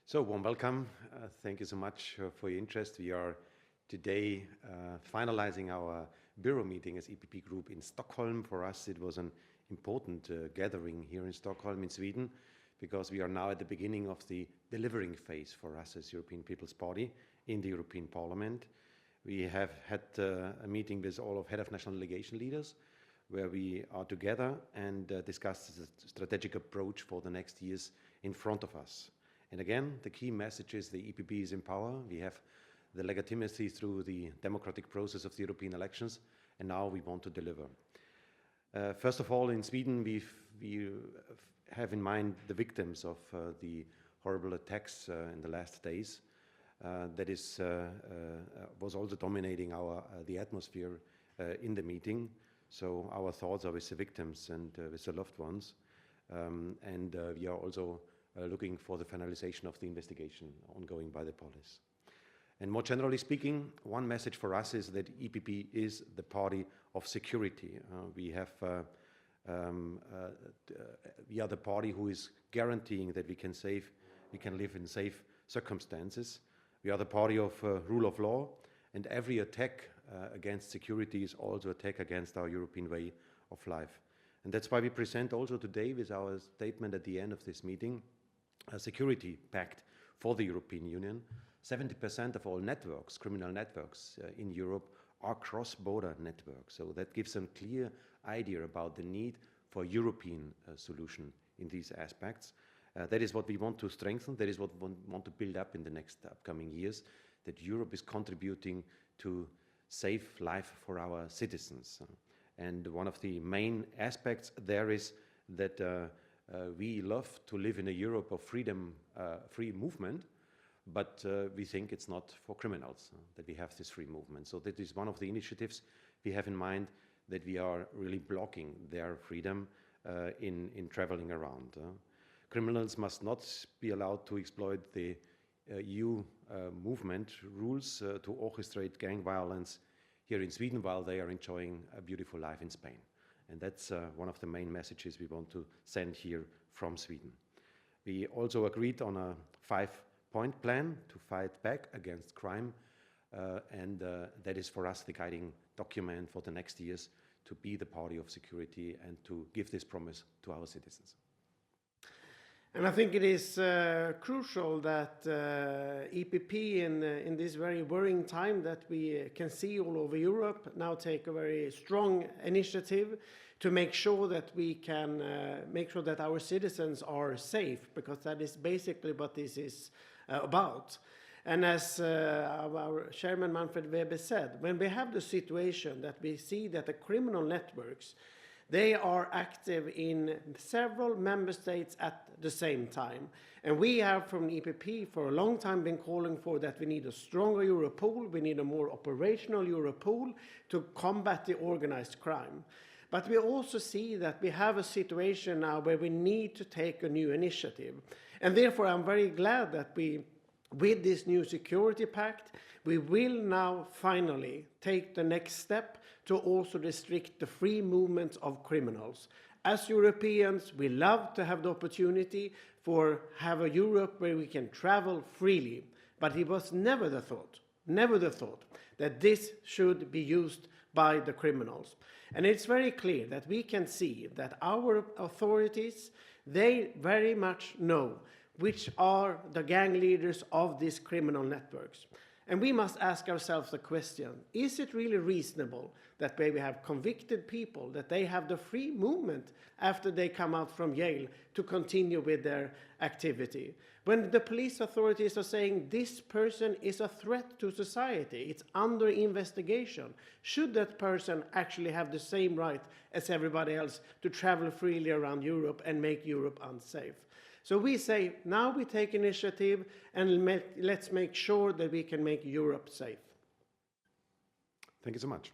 So, warm welcome. Thank you so much for your interest. We are today finalizing our bureau meeting as EPP Group in Stockholm. For us, it was an important gathering here in Stockholm, in Sweden, because we are now at the beginning of the delivering phase for us as European People's Party in the European Parliament. We have had a meeting with all of head of national delegation leaders, where we are together and discuss the strategic approach for the next years in front of us. And again, the key message is the EPP is in power. We have the legitimacy through the democratic process of the European elections, and now we want to deliver. First of all, in Sweden, we have in mind the victims of the horrible attacks in the last days. That was also dominating the atmosphere in the meeting. So our thoughts are with the victims and with the loved ones. We are also looking for the finalization of the investigation ongoing by the police. And more generally speaking, one message for us is that EPP is the party of security. We are the party who is guaranteeing that we can live in safe circumstances. We are the party of rule of law, and every attack against security is also an attack against our European way of life. And that's why we present also today with our statement at the end of this meeting a security pact for the European Union. 70% of all networks, criminal networks in Europe, are cross-border networks. So that gives a clear idea about the need for a European solution in these aspects. That is what we want to strengthen. That is what we want to build up in the next upcoming years, that Europe is contributing to safe life for our citizens. And one of the main aspects there is that we love to live in a Europe of freedom, free movement, but we think it's not for criminals that we have this free movement. So that is one of the initiatives we have in mind, that we are really blocking their freedom in traveling around. Criminals must not be allowed to exploit the EU movement rules to orchestrate gang violence here in Sweden while they are enjoying a beautiful life in Spain. And that's one of the main messages we want to send here from Sweden. We also agreed on a 5-point plan to fight back against crime, and that is for us the guiding document for the next years, to be the party of security and to give this promise to our citizens. And I think it is crucial that EPP in this very worrying time that we can see all over Europe now take a very strong initiative to make sure that we can make sure that our citizens are safe, because that is basically what this is about. And as our chairman Manfred said, when we have the situation that we see that the criminal networks, they are active in several member states at the same time. And we have from EPP for a long time been calling for that we need a stronger Europol, we need a more operational Europol to combat the organized crime. But we also see that we have a situation now where we need to take a new initiative. And therefore I'm very glad that with this new security pact, we will now finally take the next step to also restrict the free movement of criminals. As Europeans, we love to have the opportunity for have a Europe where we can travel freely. But it was never the thought that this should be used by the criminals. And it's very clear that we can see that our authorities, they very much know which are the gang leaders of these criminal networks. And we must ask ourselves the question, is it really reasonable that when we have convicted people, that they have the free movement after they come out from jail to continue with their activity? When the police authorities are saying this person is a threat to society, it's under investigation, should that person actually have the same right as everybody else to travel freely around Europe and make Europe unsafe? So we say, now we take initiative and let's make sure that we can make Europe safe. Thank you so much.